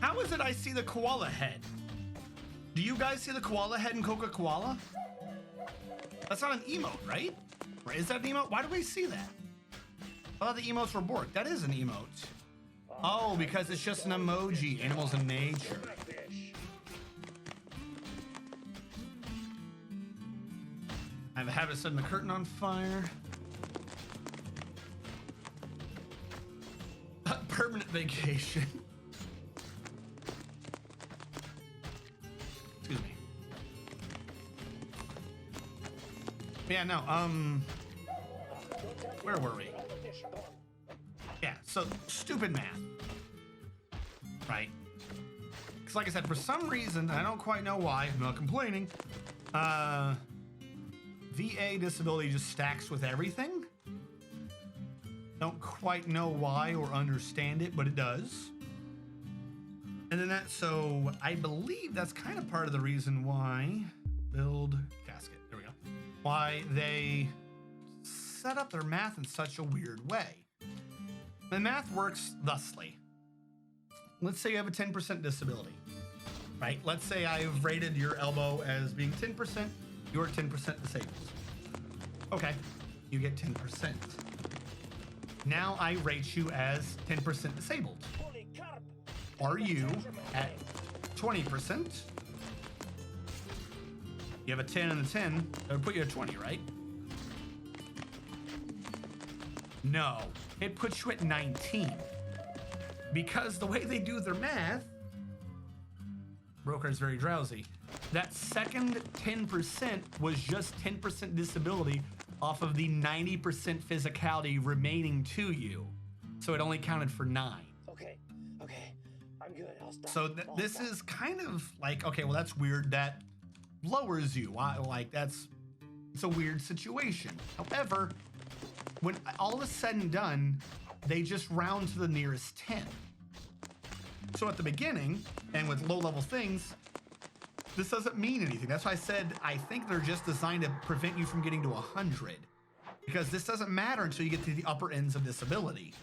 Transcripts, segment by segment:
How is it I see the koala head? Do you guys see the koala head in Coca-Cola? That's not an emote, right? Or is that an emote? Why do we see that? I thought the emotes were Bork. That is an emote. Oh, because it's just an emoji. Animals in nature. I have a habit of setting the curtain on fire. Permanent vacation. Excuse me. Yeah, no, where were we? Yeah, so stupid math. Right. Because like I said, for some reason, I don't quite know why, I'm not complaining, VA disability just stacks with everything. Don't quite know why or understand it, but it does. And then so I believe that's kind of part of the reason why build casket. There we go. Why they set up their math in such a weird way. The math works thusly. Let's say you have a 10% disability, right? Let's say I've rated your elbow as being 10%. You're 10% disabled. Okay, you get 10%. Now I rate you as 10% disabled. Are you at 20%? You have a 10 and a 10, that would put you at 20, right? No, it puts you at 19. Because the way they do their math, Broker's very drowsy. That second 10% was just 10% disability off of the 90% physicality remaining to you. So it only counted for 9. Okay, I'm good. I'll stop. So this is kind of like, okay, well, that's weird. That lowers you. It's a weird situation. However, when all is said and done, they just round to the nearest 10. So at the beginning, and with low-level things, this doesn't mean anything. That's why I said I think they're just designed to prevent you from getting to 100. Because this doesn't matter until you get to the upper ends of disability.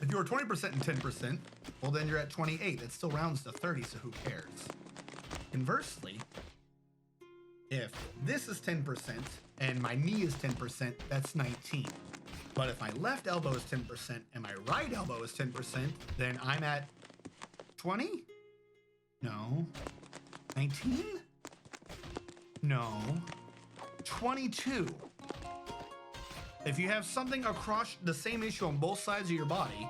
If you were 20% and 10%, well, then you're at 28. It still rounds to 30, so who cares? Inversely, if this is 10% and my knee is 10%, that's 19. But if my left elbow is 10% and my right elbow is 10%, then I'm at 20? No. 19? No. 22. If you have something across the same issue on both sides of your body,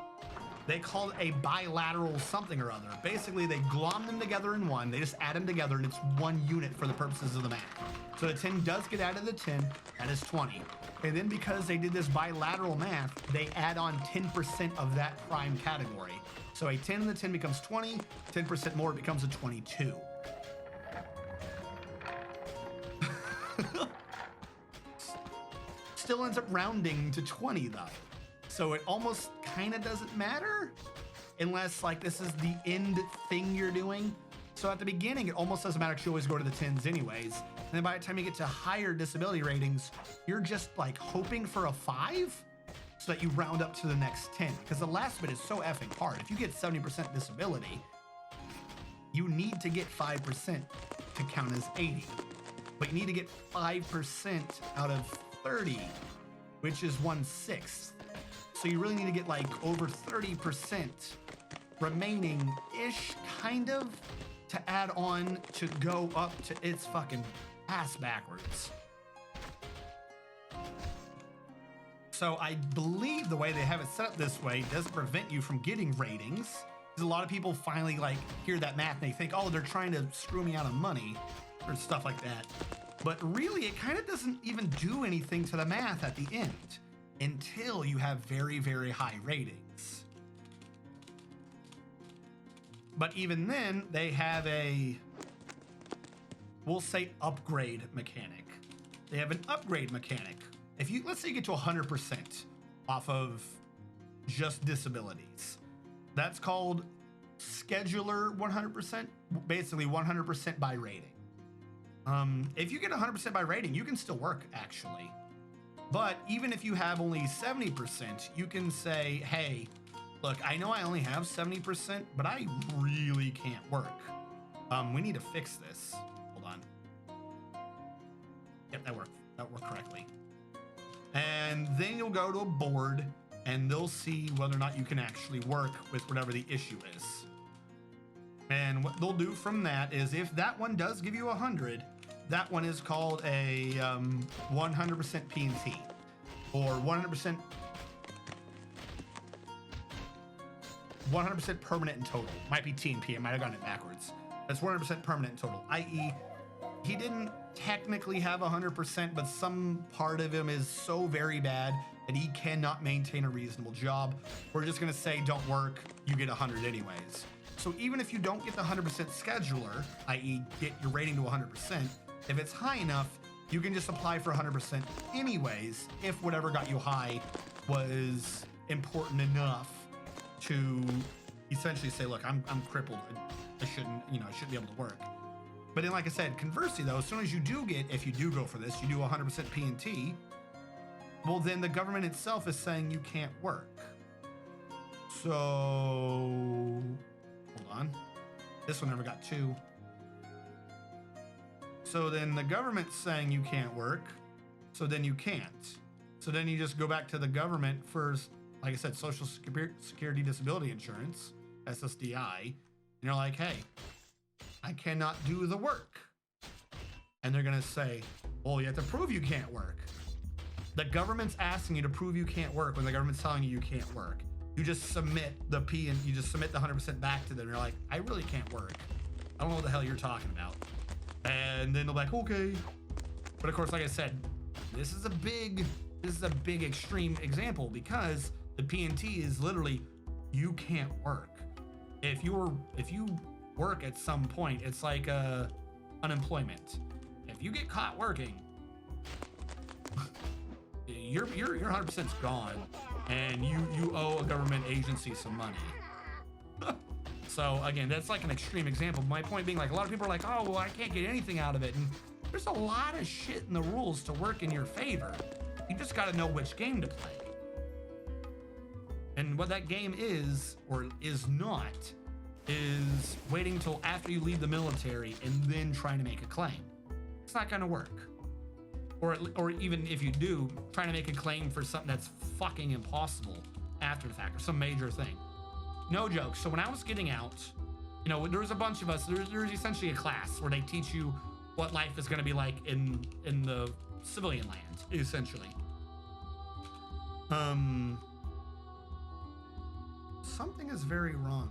they call it a bilateral something or other. Basically, they glom them together in one, they just add them together, and it's one unit for the purposes of the math. So the 10 does get added to the 10, that is 20. And then because they did this bilateral math, they add on 10% of that prime category. So a 10 and the 10 becomes 20, 10% more, it becomes a 22. Still ends up rounding to 20 though. So it almost kind of doesn't matter unless like this is the end thing you're doing. So at the beginning, it almost doesn't matter because you always go to the 10s anyways. And then by the time you get to higher disability ratings, you're just like hoping for a 5 so that you round up to the next 10. Because the last bit is so effing hard. If you get 70% disability, you need to get 5% to count as 80. But you need to get 5% out of 30, which is 1/6. So you really need to get like over 30% remaining-ish, kind of, to add on to go up to its fucking ass backwards. So I believe the way they have it set up this way doesn't prevent you from getting ratings. Because a lot of people finally like hear that math and they think, oh, they're trying to screw me out of money or stuff like that. But really, it kind of doesn't even do anything to the math at the end until you have very, very high ratings. But even then, they have a, we'll say, upgrade mechanic. They have an upgrade mechanic. If you, let's say you get to 100% off of just disabilities, that's called scheduler 100%, basically 100% by rating. If you get 100% by rating, you can still work actually. But even if you have only 70%, you can say, hey, Look, I know I only have 70%, but I really can't work. We need to fix this. Hold on. Yep, that worked. That worked correctly. And then you'll go to a board and they'll see whether or not you can actually work with whatever the issue is. And what they'll do from that is if that one does give you 100, that one is called a 100% P&T or 100% permanent in total. Might be T&P. I might have gotten it backwards. That's 100% permanent in total, i.e. he didn't technically have 100%, but some part of him is so very bad that he cannot maintain a reasonable job. We're just gonna say don't work, you get 100 anyways. So even if you don't get the 100% scheduler, i.e. get your rating to 100%, if it's high enough, you can just apply for 100% anyways if whatever got you high was important enough to essentially say, look, I'm crippled. I shouldn't be able to work. But then, like I said, conversely though, as soon as you do get, if you do go for this, you do 100% P&T, well then the government itself is saying you can't work. So, hold on. This one never got 2. So then the government's saying you can't work, so then you can't. So then you just go back to the government for, like I said, Social Security Disability Insurance, SSDI, and you're like, hey, I cannot do the work. And they're gonna say, well, you have to prove you can't work. The government's asking you to prove you can't work when the government's telling you you can't work. You just submit the P and you just submit the 100% back to them. You're like, I really can't work. I don't know what the hell you're talking about. And then they're like, okay. But of course, like I said, this is a big extreme example because the P&T is literally, you can't work. If you work at some point, it's like unemployment. If you get caught working, your 100%'s gone, and you owe a government agency some money. So again, that's like an extreme example. My point being, like, a lot of people are like, oh, well, I can't get anything out of it, and there's a lot of shit in the rules to work in your favor. You just got to know which game to play, and what that game is or is not. Is waiting till after you leave the military and then trying to make a claim. It's not gonna work. Or even if you do, trying to make a claim for something that's fucking impossible after the fact or some major thing. No joke. So when I was getting out, you know, there was a bunch of us, there's essentially a class where they teach you what life is gonna be like in the civilian land, essentially. Something is very wrong.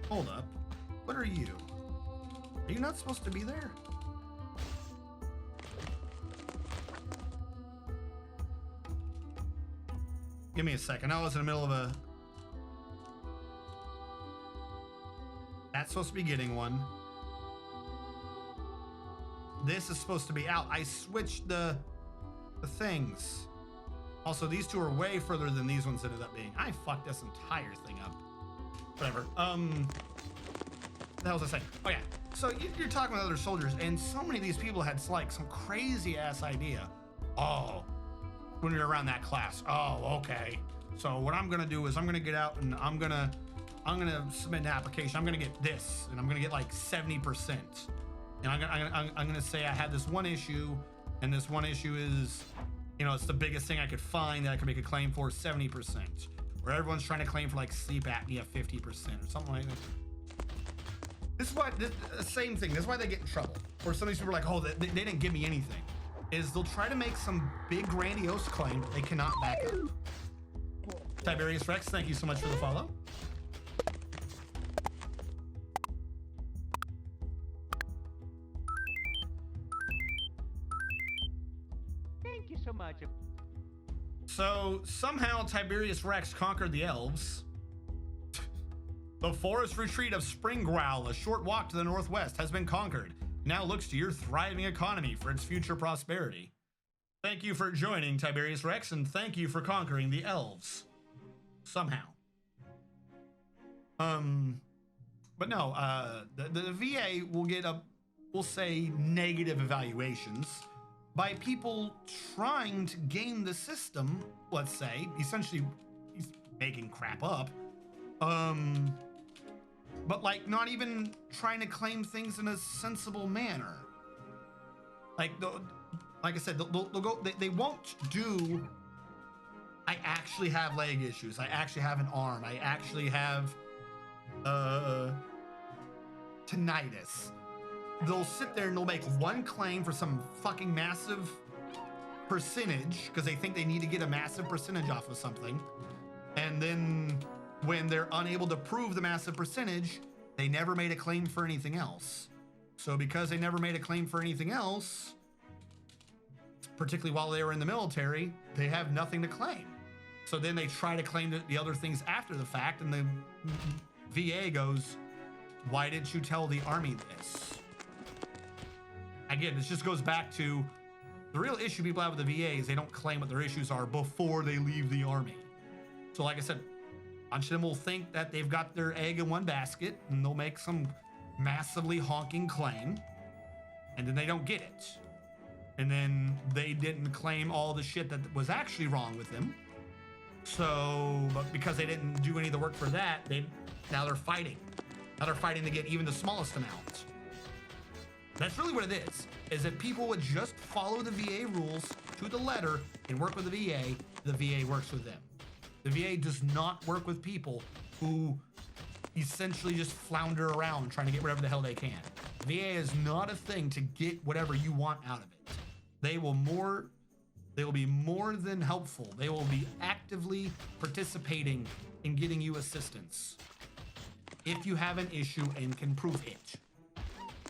Hold up. What are you? Are you not supposed to be there? Give me a second. I was in the middle of a... That's supposed to be getting one. This is supposed to be out. I switched the things. Also, these two are way further than these ones ended up being. I fucked this entire thing up. Whatever. What the hell was I saying? Oh yeah. So you're talking with other soldiers, and so many of these people had like some crazy ass idea. Oh, when you're around that class. Oh, okay. So what I'm gonna do is I'm gonna get out and I'm gonna submit an application. I'm gonna get this, and I'm gonna get like 70%. And I'm gonna say I had this one issue, and this one issue is, you know, it's the biggest thing I could find that I could make a claim for, 70%. Where everyone's trying to claim for like sleep apnea 50% or something like that. This is why, same thing, this is why they get in trouble. Or some of these people are like, oh, they didn't give me anything. Is they'll try to make some big grandiose claim they cannot back up. Tiberius Rex, thank you so much for the follow. Thank you so much. So somehow Tiberius Rex conquered the elves. The forest retreat of Springgrowl, a short walk to the northwest, has been conquered. Now looks to your thriving economy for its future prosperity. Thank you for joining Tiberius Rex, and thank you for conquering the elves. Somehow. But no, the VA will get we'll say negative evaluations by people trying to game the system, let's say. Essentially, he's making crap up. But like not even trying to claim things in a sensible manner. Like I said, they'll go, they won't do, I actually have leg issues. I actually have an arm. I actually have tinnitus. They'll sit there and they'll make one claim for some fucking massive percentage because they think they need to get a massive percentage off of something. And then when they're unable to prove the massive percentage, they never made a claim for anything else. So because they never made a claim for anything else, particularly while they were in the military, they have nothing to claim. So then they try to claim the other things after the fact, and the VA goes, why didn't you tell the Army this? Again, this just goes back to the real issue people have with the VA is they don't claim what their issues are before they leave the Army. So like I said, a bunch of them will think that they've got their egg in one basket and they'll make some massively honking claim, and then they don't get it. And then they didn't claim all the shit that was actually wrong with them. So, but because they didn't do any of the work for that, now they're fighting. Now they're fighting to get even the smallest amount. That's really what it is that people would just follow the VA rules to the letter and work with the VA works with them. The VA does not work with people who essentially just flounder around trying to get whatever the hell they can. The VA is not a thing to get whatever you want out of it. They will be more than helpful. They will be actively participating in getting you assistance if you have an issue and can prove it.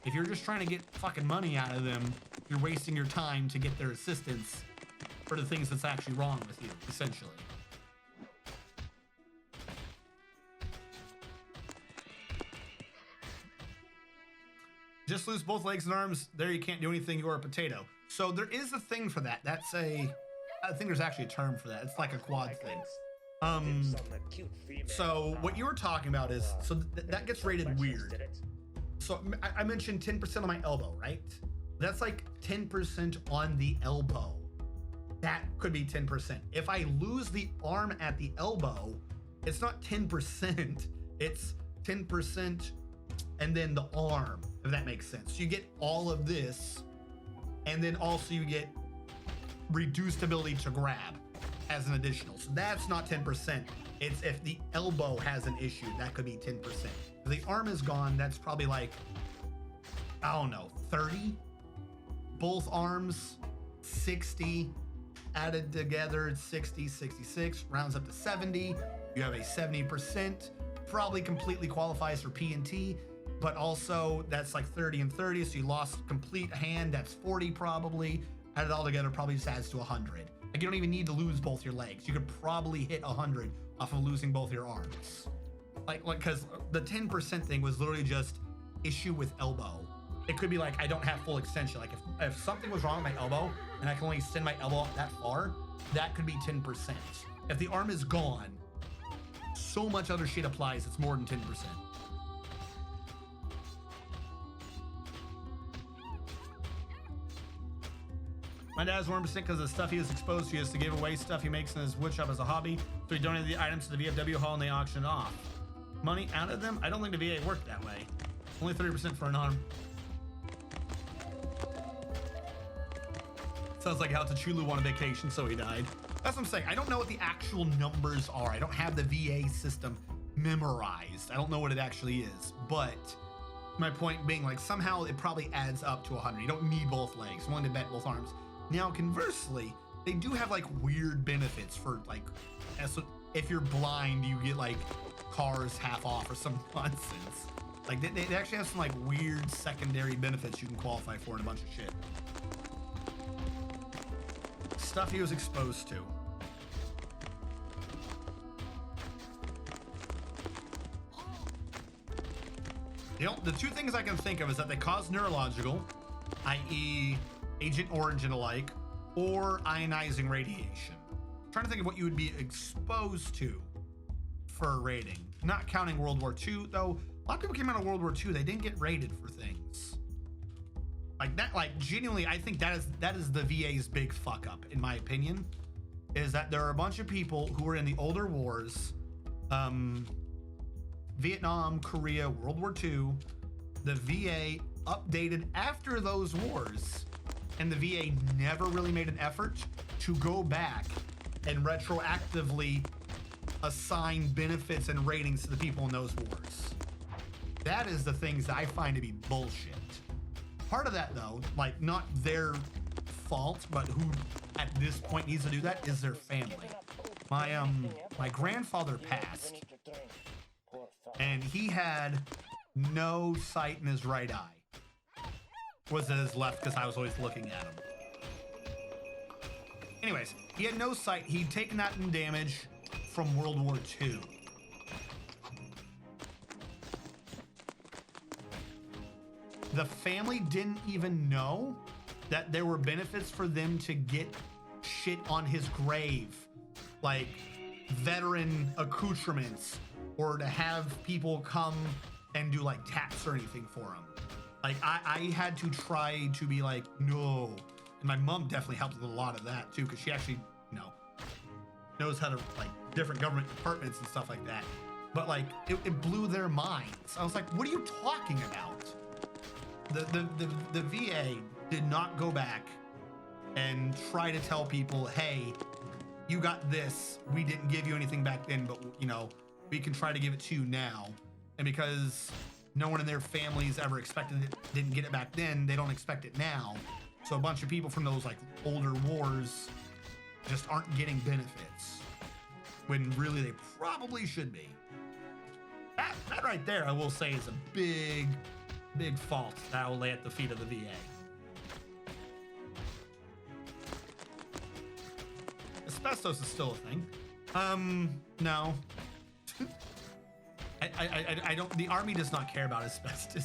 If you're just trying to get fucking money out of them, you're wasting your time to get their assistance for the things that's actually wrong with you, essentially. Just lose both legs and arms. There you can't do anything. You're a potato. So there is a thing for that. I think there's actually a term for that. It's like a quad thing. So what you were talking about is, so that gets rated weird. So I mentioned 10% on my elbow, right? That's like 10% on the elbow. That could be 10%. If I lose the arm at the elbow, it's not 10%, it's 10% and then the arm, if that makes sense. So you get all of this, and then also you get reduced ability to grab as an additional. So that's not 10%. It's if the elbow has an issue, that could be 10%. If the arm is gone, that's probably like, I don't know, 30? Both arms, 60. Added together, it's 60, 66, rounds up to 70. You have a 70%, probably completely qualifies for P&T, but also that's like 30 and 30, so you lost complete hand, that's 40 probably. Add it all together, probably just adds to 100. Like, you don't even need to lose both your legs. You could probably hit 100 off of losing both your arms. Like, because the 10% thing was literally just issue with elbow. It could be like, I don't have full extension. Like if something was wrong with my elbow and I can only send my elbow up that far, that could be 10%. If the arm is gone, so much other shit applies, it's more than 10%. My dad's 1% because of the stuff he was exposed to. He has to give away stuff he makes in his wood shop as a hobby. So he donated the items to the VFW hall and they auctioned off. Money out of them? I don't think the VA worked that way. Only 30% for an arm. Sounds like how T'Chulu won a vacation, so he died. That's what I'm saying. I don't know what the actual numbers are. I don't have the VA system memorized. I don't know what it actually is. But my point being, like, somehow it probably adds up to 100. You don't need both legs. You want to bet both arms. Now, conversely, they do have like weird benefits for like, if you're blind, you get like cars half off or some nonsense. Like they actually have some like weird secondary benefits you can qualify for and a bunch of shit. Stuff he was exposed to. You know, the two things I can think of is that they cause neurological, i.e. Agent Orange and alike, or ionizing radiation. I'm trying to think of what you would be exposed to for a rating. Not counting World War II, though. A lot of people came out of World War II. They didn't get rated for things like that. Like genuinely, I think that is the VA's big fuck up, in my opinion, is that there are a bunch of people who were in the older wars, Vietnam, Korea, World War II. The VA updated after those wars, and the VA never really made an effort to go back and retroactively assign benefits and ratings to the people in those wars. That is the things that I find to be bullshit. Part of that, though, like not their fault, but who at this point needs to do that is their family. My grandfather passed, and he had no sight in his right eye. Was in his left because I was always looking at him. Anyways, he had no sight. He'd taken that in damage from World War II. The family didn't even know that there were benefits for them to get shit on his grave, like veteran accoutrements, or to have people come and do like taps or anything for him. Like I had to try to be like, no. And my mom definitely helped with a lot of that too, because she actually, knows how to like different government departments and stuff like that. But like it blew their minds. I was like, what are you talking about? The VA did not go back and try to tell people, hey, you got this. We didn't give you anything back then, but we can try to give it to you now. And because no one in their families ever expected it, didn't get it back then, they don't expect it now. So a bunch of people from those like older wars just aren't getting benefits when really they probably should be. That right there, I will say, is a big fault that I will lay at the feet of the VA. Asbestos is still a thing. No. I don't. The Army does not care about asbestos.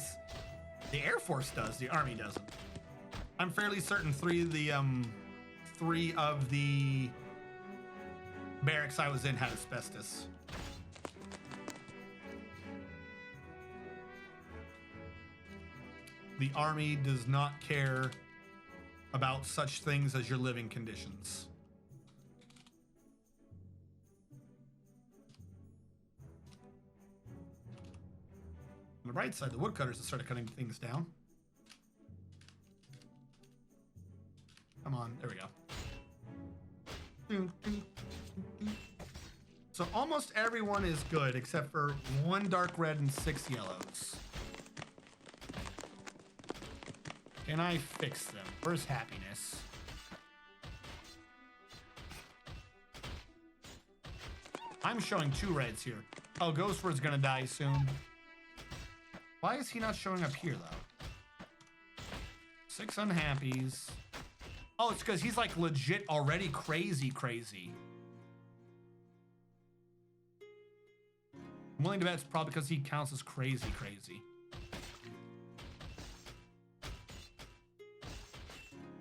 The Air Force does. The Army doesn't. I'm fairly certain three of the barracks I was in had asbestos. The Army does not care about such things as your living conditions. On the right side, the woodcutters have started cutting things down. Come on, there we go. So almost everyone is good except for 1 dark red and 6 yellows. Can I fix them? Where's happiness? I'm showing 2 reds here. Oh, Ghostword's gonna die soon. Why is he not showing up here, though? 6 unhappies. Oh, it's because he's like legit already crazy. I'm willing to bet it's probably because he counts as crazy.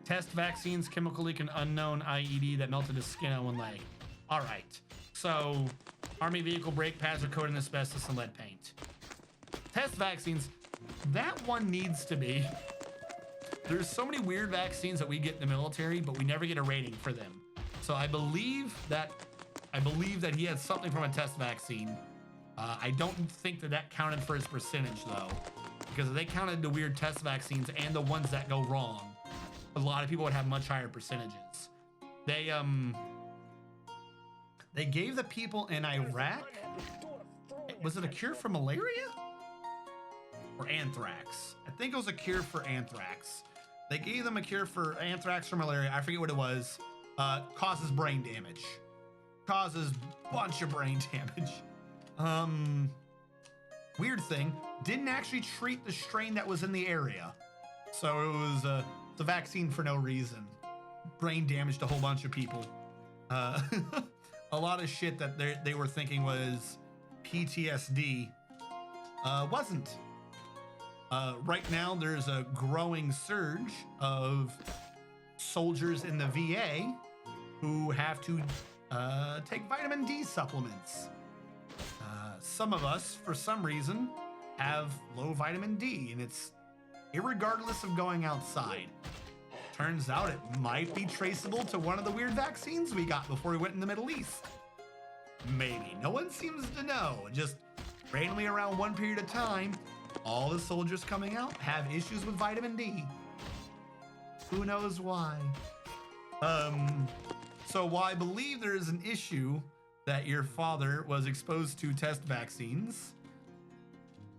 Test vaccines, chemical leak, an unknown IED that melted his skin on 1 leg. All right. So, Army vehicle brake pads are coated in asbestos and lead paint. Test vaccines, that one needs to be. There's so many weird vaccines that we get in the military, but we never get a rating for them. So I believe that he had something from a test vaccine. I don't think that counted for his percentage though, because if they counted the weird test vaccines and the ones that go wrong, a lot of people would have much higher percentages. They gave the people in Iraq, was it a cure for malaria or anthrax? I think it was a cure for anthrax. They gave them a cure for anthrax or malaria. I forget what it was. Causes brain damage. Causes a bunch of brain damage. Weird thing, didn't actually treat the strain that was in the area. So it was the vaccine for no reason. Brain damaged a whole bunch of people. A lot of shit that they were thinking was PTSD wasn't. Right now, there's a growing surge of soldiers in the VA who have to take vitamin D supplements. Some of us, for some reason, have low vitamin D, and it's irregardless of going outside. Turns out it might be traceable to one of the weird vaccines we got before we went in the Middle East. Maybe. No one seems to know. Just randomly around one period of time, all the soldiers coming out have issues with vitamin D. Who knows why? So I believe there is an issue that your father was exposed to test vaccines,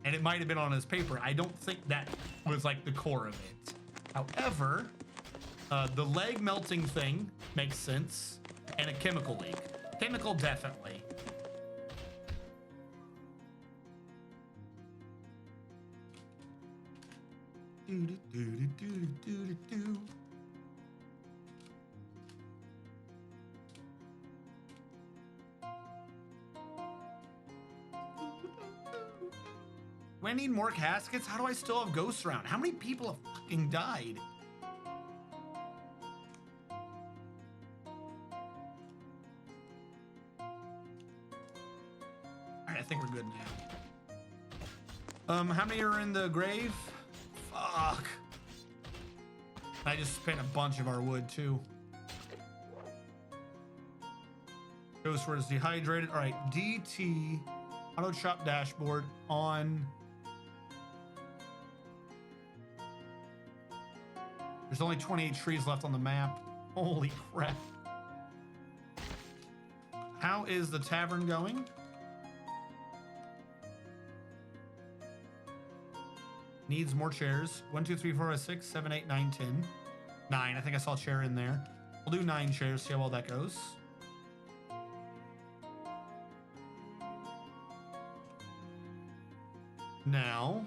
and it might have been on his paper. I don't think that was like the core of it. However, the leg melting thing makes sense, and a chemical leak. Chemical, definitely. Do I need more caskets? How do I still have ghosts around? How many people have fucking died? Alright, I think we're good now. How many are in the grave? Fuck. I just spent a bunch of our wood too. Ghost word is dehydrated. Alright, DT auto chop dashboard on. There's only 28 trees left on the map. Holy crap. How is the tavern going? Needs more chairs. 1, 2, 3, 4, 5, 6, 7, 8, 9, 10. 9. I think I saw a chair in there. We'll do 9 chairs, see how well that goes. Now,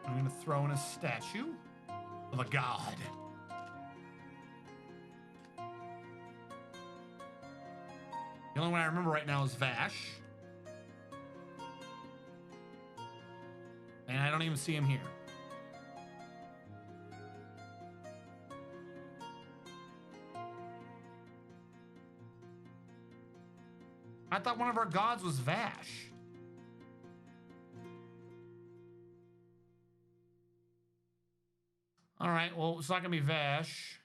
I'm going to throw in a statue of a god. The only one I remember right now is Vash. And I don't even see him here. I thought one of our gods was Vash. All right, well, it's not gonna be Vash.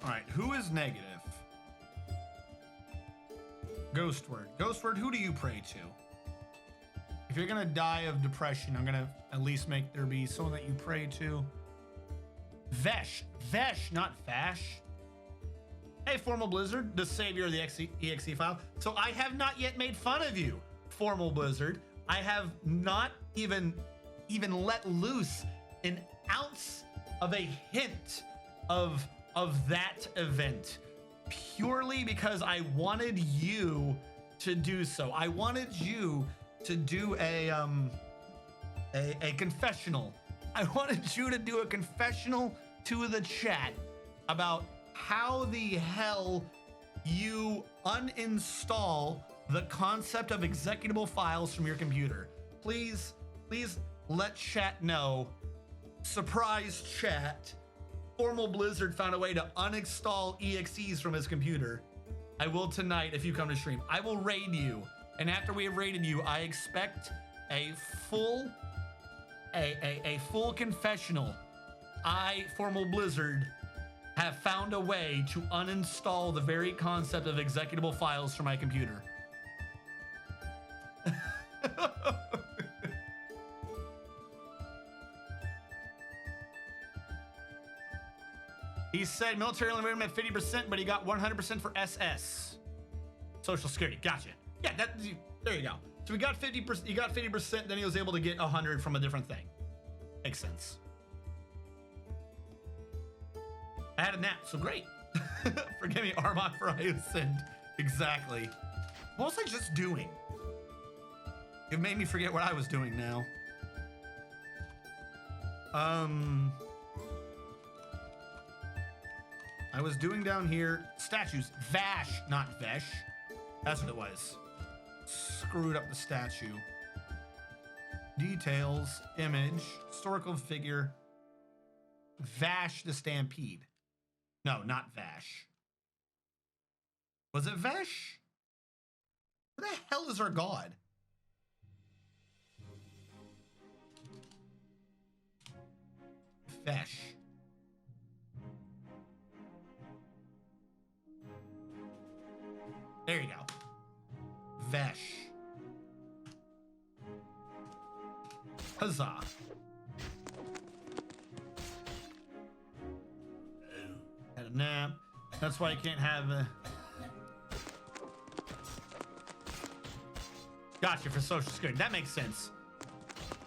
All right, who is negative? Ghost word. Ghost word, who do you pray to? If you're gonna die of depression, I'm gonna at least make there be someone that you pray to. Vesh. Vesh, not Fash. Hey, Formal Blizzard, the savior of the EXE file. So I have not yet made fun of you, Formal Blizzard. I have not even let loose an ounce of a hint of that event, purely because I wanted you to do so. I wanted you to do a confessional. I wanted you to do a confessional to the chat about how the hell you uninstall the concept of executable files from your computer. Please let chat know. Surprise chat. Formal Blizzard found a way to uninstall EXEs from his computer. I will tonight if you come to stream. I will raid you. And after we have raided you, I expect a full confessional. I, Formal Blizzard, have found a way to uninstall the very concept of executable files from my computer. He said military only rated him at 50%, but he got 100% for SS. Social Security, gotcha. Yeah, there you go. So we got 50%, he got 50%, then he was able to get 100 from a different thing. Makes sense. I had a nap, so great. Forgive me, Armand, for I have sinned. Exactly. What was I just doing? It made me forget what I was doing now. I was doing down here statues. Vash, not Vesh. That's what it was. Screwed up the statue. Details, image, historical figure. Vash the Stampede. No, not Vash. Was it Vesh? Where the hell is our god? Vesh. There you go. Vesh. Huzzah. Had a nap. That's why I can't have a... Gotcha, for Social Security. That makes sense.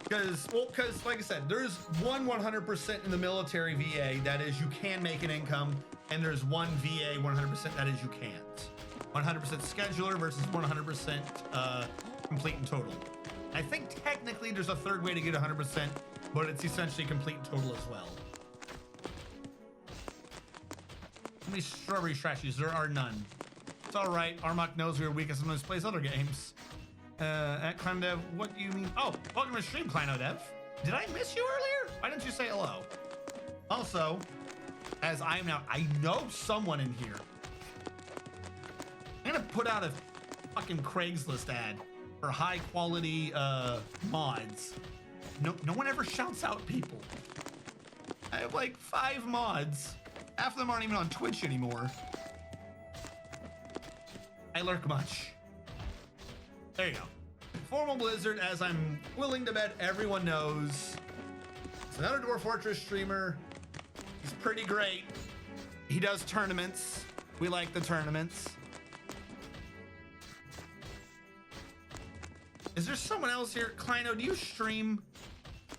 Because, well, like I said, there's one 100% in the military VA that is you can make an income, and there's one VA 100% that is you can't. 100% scheduler versus 100% complete and total. I think technically there's a third way to get 100%, but it's essentially complete and total as well. How many strawberry strategies? There are none. It's all right. Armok knows we are weakest in this plays other games. At Clown what do you mean? Oh, welcome to the stream, Clown Dev. Did I miss you earlier? Why didn't you say hello? Also, as I am now, I know someone in here. I'm gonna put out a fucking Craigslist ad for high quality mods. No one ever shouts out people. I have like 5 mods. Half of them aren't even on Twitch anymore. I lurk much. There you go. Formal Blizzard, as I'm willing to bet everyone knows. It's another Dwarf Fortress streamer. He's pretty great. He does tournaments. We like the tournaments. Is there someone else here? Kleino, do you stream?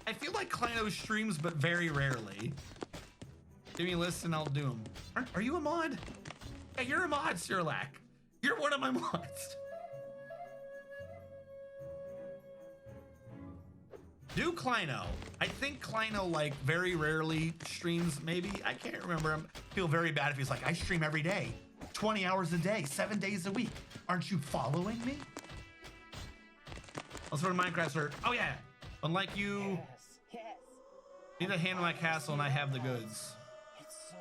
I feel like Kleino streams, but very rarely. Give me a list and I'll do them. Are you a mod? Yeah, you're a mod, Sirlac. You're one of my mods. Do Kleino. I think Kleino like very rarely streams, maybe. I can't remember. I feel very bad if he's like, I stream every day, 20 hours a day, 7 days a week. Aren't you following me? Let's go to Minecraft, sir. Oh yeah. Unlike you, Yes. need to handle my castle and I have the goods. It's so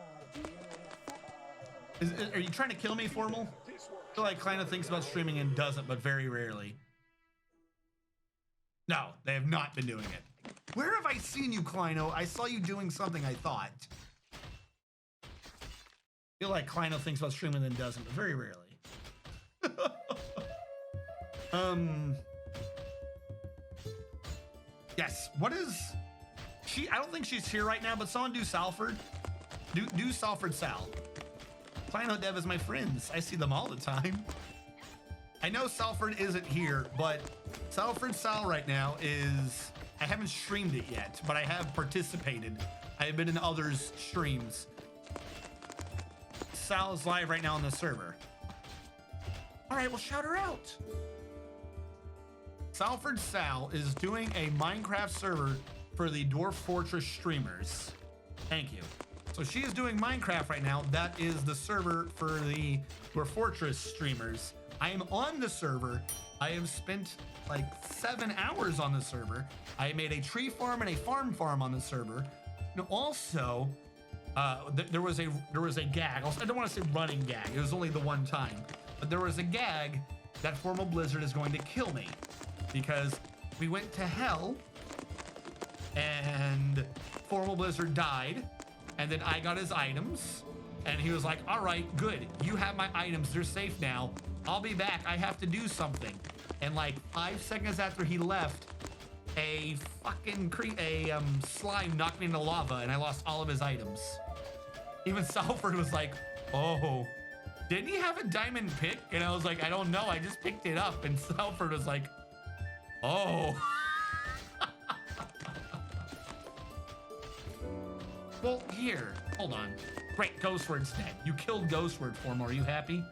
beautiful. Are you trying to kill me, Formal? I feel like Kleino thinks about streaming and doesn't, but very rarely. No, they have not been doing it. Where have I seen you, Kleino? I saw you doing something, I thought. I feel like Kleino thinks about streaming and doesn't, but very rarely. Yes, what is... she? I don't think she's here right now, but someone do Salford. Do Salford Sal. Kleino Dev is my friends. I see them all the time. I know Salford isn't here, but Salford Sal right now is... I haven't streamed it yet, but I have participated. I have been in others' streams. Sal is live right now on the server. All right, well, shout her out. Salford Sal is doing a Minecraft server for the Dwarf Fortress streamers. Thank you. So she is doing Minecraft right now. That is the server for the Dwarf Fortress streamers. I am on the server. I have spent like 7 hours on the server. I made a tree farm and a farm on the server. And also, there was a gag. I don't want to say running gag. It was only the one time, but there was a gag that Formal Blizzard is going to kill me because we went to hell and Formal Blizzard died, and then I got his items, and he was like, "All right, good. You have my items. They're safe now. I'll be back. I have to do something." And like 5 seconds after he left, a fucking slime knocked me into lava, and I lost all of his items. Even Salford was like, "Oh, didn't he have a diamond pick?" And I was like, "I don't know. I just picked it up." And Salford was like, "Oh." Well, here, hold on. Great, Ghostword's dead. You killed Ghostword for him. Are you happy?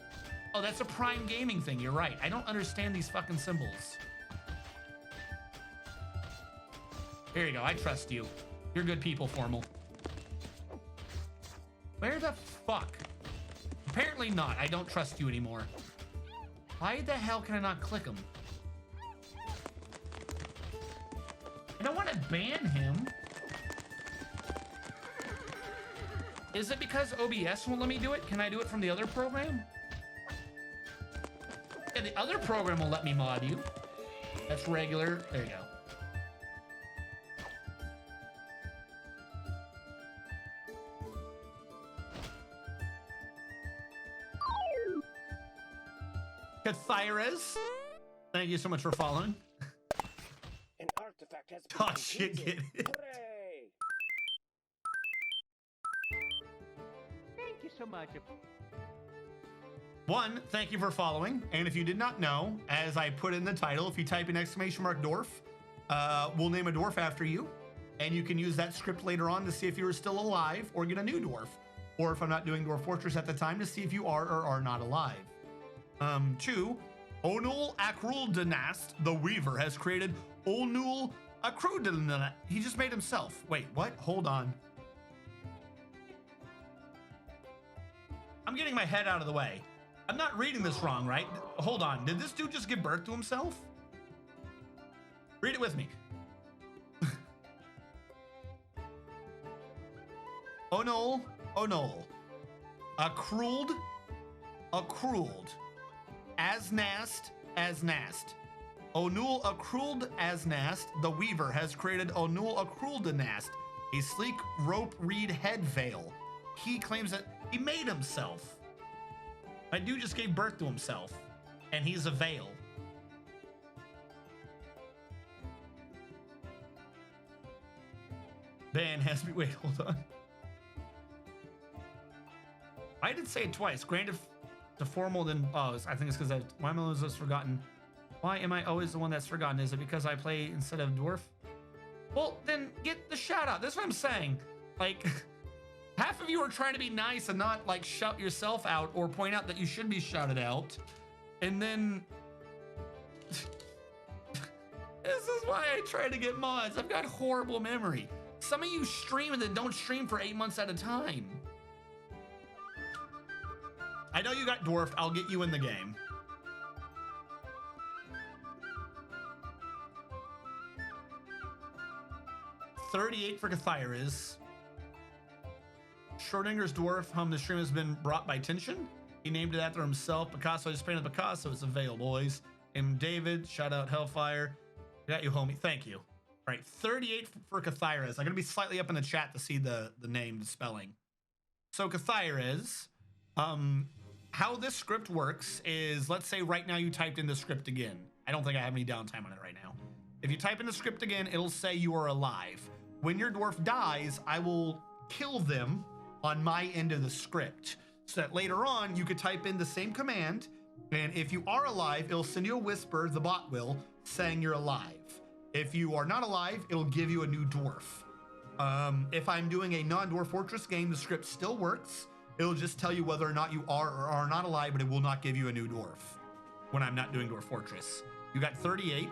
Oh, that's a Prime Gaming thing. You're right. I don't understand these fucking symbols. Here you go. I trust you. You're good people, Formal. Where the fuck? Apparently not. I don't trust you anymore. Why the hell can I not click him? I don't want to ban him. Is it because OBS won't let me do it? Can I do it from the other program? Yeah, the other program will let me mod you. That's regular. There you go. Cathyrus, thank you so much for following. An artifact has been Oh shit, get completed. it. Hooray! Thank you so much. One, thank you for following. And if you did not know, as I put in the title, if you type in !Dwarf, we'll name a dwarf after you. And you can use that script later on to see if you are still alive or get a new dwarf. Or if I'm not doing Dwarf Fortress at the time, to see if you are or are not alive. Two, Onul Akruldanast, the Weaver, has created Onul Akruldanast. He just made himself. Wait, what? Hold on. I'm getting my head out of the way. I'm not reading this wrong, right? Hold on. Did this dude just give birth to himself? Read it with me. Onul, Akruld, Asnast. Onul Akruld Asnast, the Weaver, has created Onul Akruldanast, a sleek rope reed head veil. He claims that he made himself. My dude just gave birth to himself, and he's a veil. Ban has been. Wait, hold on. I did say it twice. Granted, the formal, then I think it's because why am I always forgotten? Why am I always the one that's forgotten? Is it because I play instead of Dwarf? Well, then get the shout out. That's what I'm saying. Like, half of you are trying to be nice and not like shout yourself out or point out that you should be shouted out. And then this is why I try to get mods. I've got horrible memory. Some of you stream and then don't stream for 8 months at a time. I know you got dwarfed. I'll get you in the game. $38 for Cathyrus. Schrodinger's dwarf. The stream has been brought by tension. He named it after himself. Picasso just painted Picasso. It's a veil, boys. M. David. Shout out Hellfire. Got you, homie. Thank you. All right, 38 for Cathyrus. I'm gonna be slightly up in the chat to see the name, the spelling. So Cathyrus. How this script works is, let's say right now you typed in the script again. I don't think I have any downtime on it right now. If you type in the script again, it'll say you are alive. When your dwarf dies, I will kill them on my end of the script, so that later on you could type in the same command, and if you are alive, it'll send you a whisper, the bot will, saying you're alive. If you are not alive, it'll give you a new dwarf. If I'm doing a non-Dwarf Fortress game, the script still works. It'll just tell you whether or not you are or are not alive, but it will not give you a new dwarf when I'm not doing Dwarf Fortress. You got 38,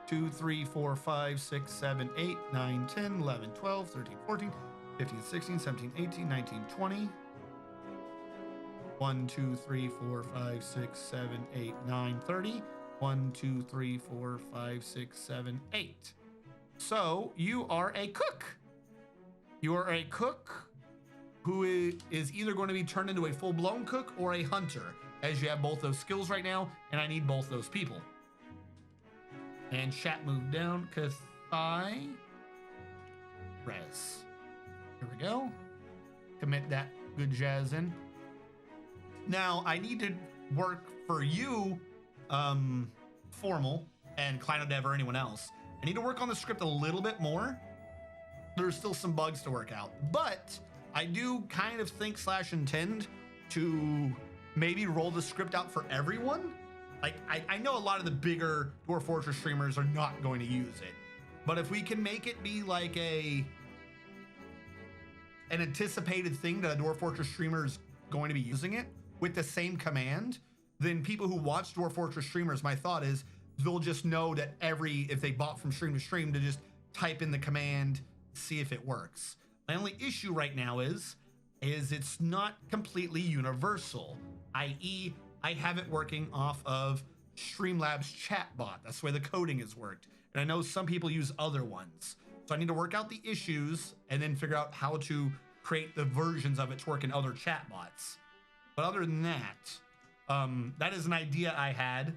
2, 3, 4, 5, 6, 7, 8, 9, 10, 11, 12, 13, 14, 15, 16, 17, 18, 19, 20. 1, 2, 3, 4, 5, 6, 7, 8, 9, 30. 1, 2, 3, 4, 5, 6, 7, 8. So you are a cook. You are a cook who is either going to be turned into a full-blown cook or a hunter, as you have both those skills right now, and I need both those people. And chat moved down. Cathyrus. Here we go. Commit that good jazz in. Now, I need to work for you, Formal, and Kleinodev or anyone else. I need to work on the script a little bit more. There's still some bugs to work out, but I do kind of think / intend to maybe roll the script out for everyone. Like, I know a lot of the bigger Dwarf Fortress streamers are not going to use it, but if we can make it be like an anticipated thing that a Dwarf Fortress streamer is going to be using it with the same command, then people who watch Dwarf Fortress streamers, my thought is they'll just know that if they bought from stream to stream, to just type in the command, see if it works. My only issue right now is is it's not completely universal, i.e. I have it working off of Streamlabs chatbot. That's the way the coding has worked. And I know some people use other ones. So I need to work out the issues and then figure out how to create the versions of it to work in other chatbots. But other than that, that is an idea I had.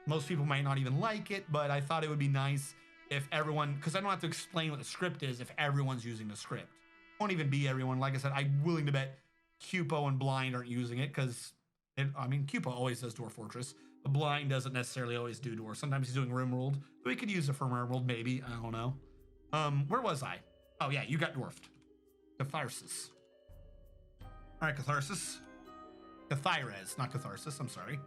Most people might not even like it, but I thought it would be nice if everyone, because I don't have to explain what the script is if everyone's using the script. It won't even be everyone. Like I said, I'm willing to bet Cupo and Blind aren't using it because, I mean, Cupo always does Dwarf Fortress. But Blind doesn't necessarily always do Dwarf. Sometimes he's doing Rimworld. We could use it for Rimworld, maybe. I don't know. Where was I? Oh, yeah, you got dwarfed. Catharsis. All right, Catharsis. Cathires, not Catharsis. I'm sorry.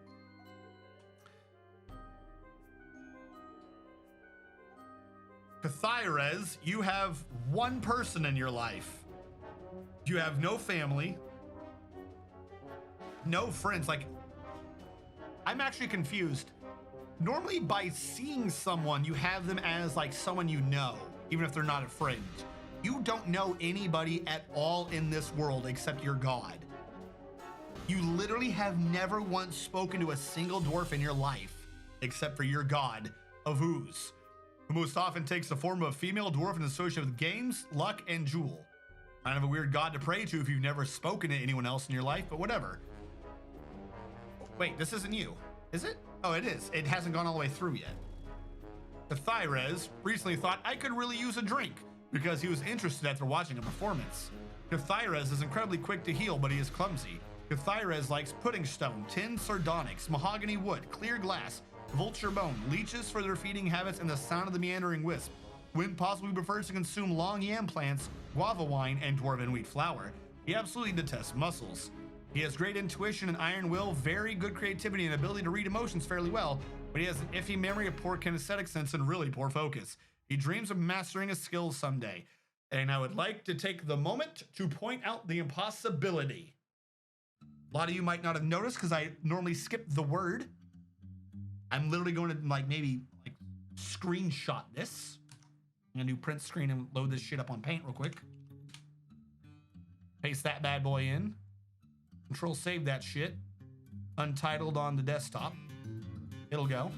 Cathires, you have one person in your life. You have no family, no friends. Like, I'm actually confused. Normally, by seeing someone, you have them as like someone you know, even if they're not a friend. You don't know anybody at all in this world except your god. You literally have never once spoken to a single dwarf in your life except for your god of Ooze, who most often takes the form of a female dwarf and is associated with games, luck, and jewel. Kind of a weird god to pray to if you've never spoken to anyone else in your life, but whatever. Wait, this isn't you, is it? Oh, it is. It hasn't gone all the way through yet. Cathires recently thought I could really use a drink because he was interested after watching a performance. Cathires is incredibly quick to heal, but he is clumsy. Cathires likes pudding stone, tin sardonyx, mahogany wood, clear glass, vulture bone, leeches for their feeding habits, and the sound of the meandering wisp. When possible, he prefers to consume long yam plants, guava wine, and dwarven wheat flour. He absolutely detests mussels. He has great intuition and iron will, very good creativity, and ability to read emotions fairly well, but he has an iffy memory, a poor kinesthetic sense, and really poor focus. He dreams of mastering his skills someday. And I would like to take the moment to point out the impossibility. A lot of you might not have noticed because I normally skip the word. I'm literally going to maybe screenshot this. I'm gonna do print screen and load this shit up on Paint real quick. Paste that bad boy in. Control save that shit. Untitled on the desktop. It'll go.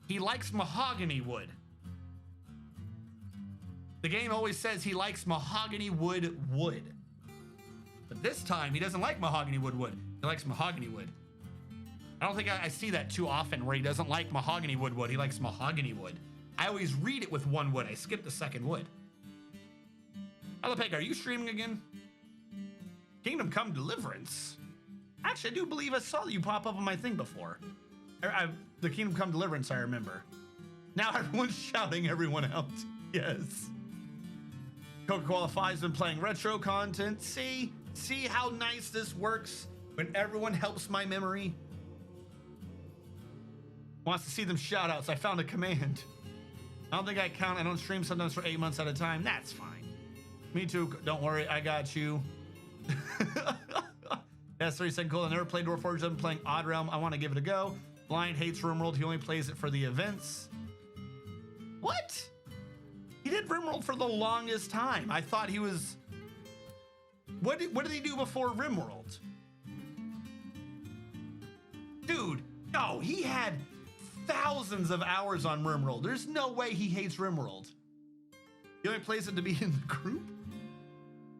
He likes mahogany wood. The game always says he likes mahogany wood. But this time he doesn't like mahogany wood. He likes mahogany wood. I don't think I see that too often where he doesn't like mahogany wood. He likes mahogany wood. I always read it with one wood. I skip the second wood. Alapeg, are you streaming again? Kingdom Come Deliverance. Actually, I do believe I saw you pop up on my thing before. The Kingdom Come Deliverance, I remember. Now everyone's shouting everyone out. Yes. Coca-Cola 5's been playing retro content. See how nice this works when everyone helps my memory. Wants to see them shout outs. I found a command. I don't think I count. I don't stream sometimes for 8 months at a time. That's fine. Me too. Don't worry. I got you. That's 30 second cool. I never played Dwarf Forge. I'm playing Odd Realm. I want to give it a go. Blind hates Rimworld. He only plays it for the events. What? He did Rimworld for the longest time. I thought he was... What did he do before Rimworld? Dude, no, he had thousands of hours on Rimworld. There's no way he hates Rimworld. He only plays it to be in the group?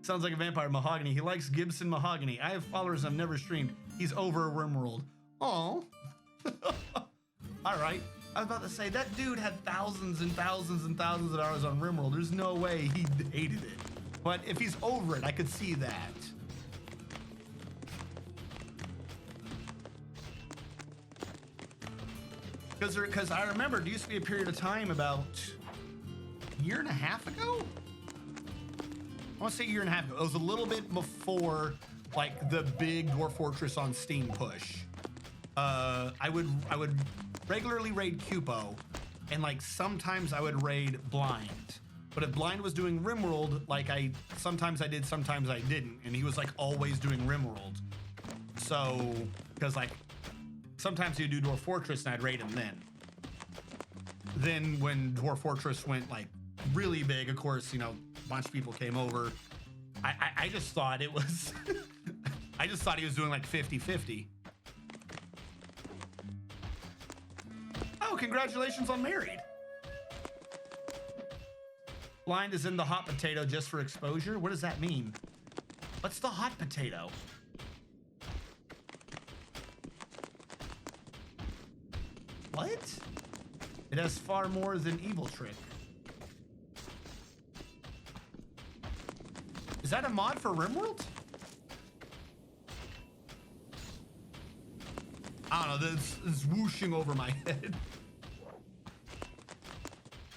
Sounds like a vampire. Mahogany. He likes Gibson Mahogany. I have followers I've never streamed. He's over Rimworld. Oh. All right. I was about to say, that dude had thousands and thousands and thousands of hours on Rimworld. There's no way he hated it. But if he's over it, I could see that. Because I remember there used to be a period of time about a year and a half ago. I want to say a year and a half ago. It was a little bit before like the big Dwarf Fortress on Steam push. I would regularly raid Cupo, and like sometimes I would raid Blind. But if Blind was doing Rimworld, like sometimes I did, sometimes I didn't, and he was like always doing Rimworld. So, because like sometimes he'd do Dwarf Fortress and I'd raid him then. Then when Dwarf Fortress went like really big, of course, you know, a bunch of people came over. I just thought it was, I just thought he was doing like 50-50. Oh, congratulations on married. Blind is in the hot potato just for exposure. What does that mean? What's the hot potato? What? It has far more than evil trick. Is that a mod for RimWorld? I don't know, this is whooshing over my head.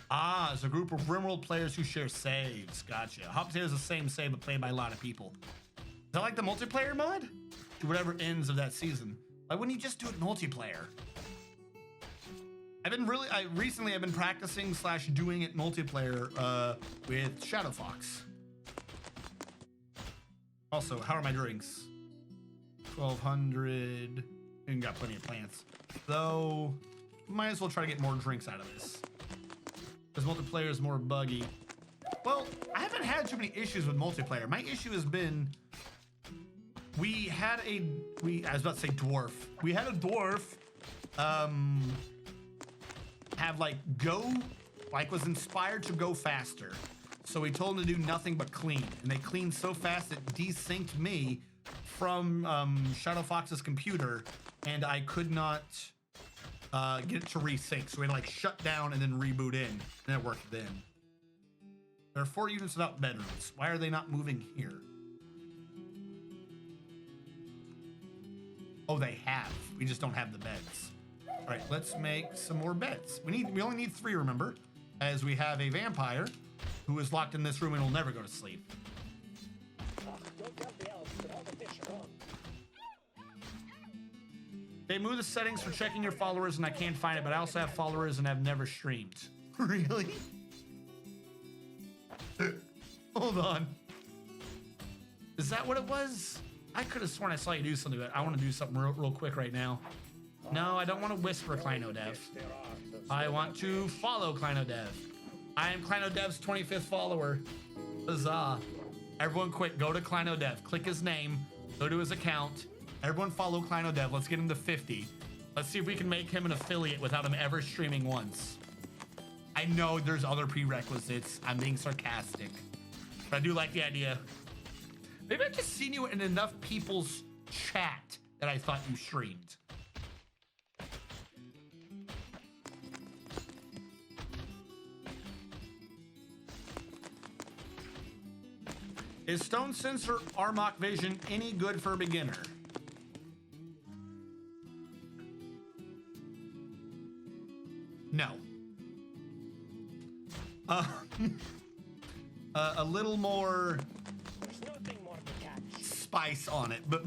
Ah, it's a group of RimWorld players who share saves. Gotcha. Hot Potato is the same save, but played by a lot of people. Is that like the multiplayer mod? To whatever ends of that season. Why wouldn't you just do it multiplayer? Recently I've been practicing / doing it multiplayer with Shadow Fox. Also, how are my drinks? 1,200. And got plenty of plants. Though, might as well try to get more drinks out of this. Because multiplayer is more buggy. Well, I haven't had too many issues with multiplayer. My issue has been, I was about to say dwarf. We had a dwarf, was inspired to go faster. So we told him to do nothing but clean. And they cleaned so fast it desynced me from Shadow Fox's computer, and I could not get it to resync. So we had to like shut down and then reboot in, and it worked then. There are 4 units without bedrooms. Why are they not moving here? Oh, they have. We just don't have the beds. All right, let's make some more beds. We only need 3, remember, as we have a vampire who is locked in this room and will never go to sleep. Don't tell the elves that all the fish are gone. They move the settings for checking your followers, and I can't find it, but I also have followers and I've never streamed. Really? Hold on. Is that what it was? I could have sworn I saw you do something, but I want to do something real quick right now. No, I don't want to whisper Kleinodev. I want to follow Kleinodev. I am Kleinodev's 25th follower. Huzzah. Everyone quick, go to Kleinodev. Click his name. Go to his account. Everyone follow Kleinodev. Let's get him to 50. Let's see if we can make him an affiliate without him ever streaming once. I know there's other prerequisites. I'm being sarcastic. But I do like the idea. Maybe I've just seen you in enough people's chat that I thought you streamed. Is Stone Sensor Armok Vision any good for a beginner? No. A little more There's nothing more to catch. spice on it, but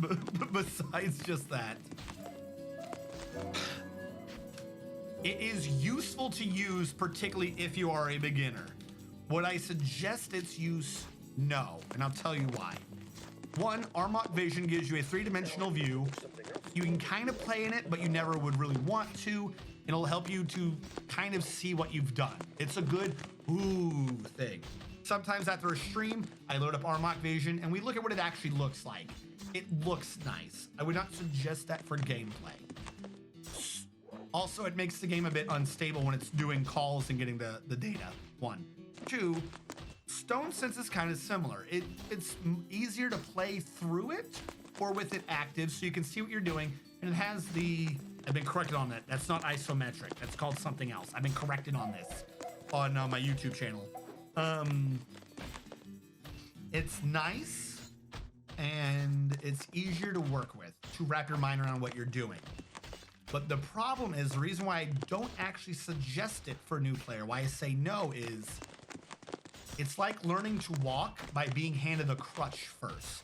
besides just that, it is useful to use, particularly if you are a beginner. Would I suggest its use? No, and I'll tell you why. One, Armok Vision gives you a 3-dimensional view. You can kind of play in it, but you never would really want to. It'll help you to kind of see what you've done. It's a good ooh thing. Sometimes after a stream, I load up Armok Vision and we look at what it actually looks like. It looks nice. I would not suggest that for gameplay. Also, it makes the game a bit unstable when it's doing calls and getting the data. 1. 2, Stone Sense is kind of similar. It's easier to play through it or with it active so you can see what you're doing. And it has I've been corrected on that. That's not isometric. That's called something else. I've been corrected on this on my YouTube channel. It's nice and it's easier to work with, to wrap your mind around what you're doing. But the problem is, the reason why I don't actually suggest it for a new player, why I say no, is it's like learning to walk by being handed a crutch first.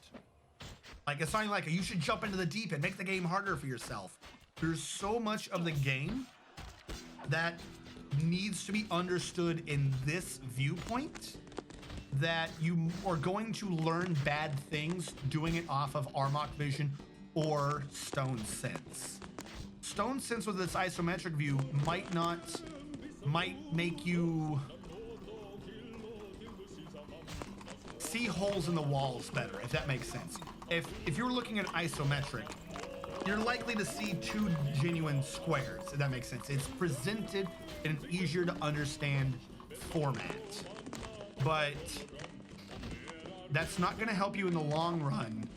Like, it's not like you should jump into the deep end, make the game harder for yourself. There's so much of the game that needs to be understood in this viewpoint that you are going to learn bad things doing it off of Armok Vision or Stone Sense. Stone Sense with its isometric view might make you see holes in the walls better, if that makes sense. If you're looking at isometric, you're likely to see two genuine squares, if that makes sense. It's presented in an easier to understand format. But that's not going to help you in the long run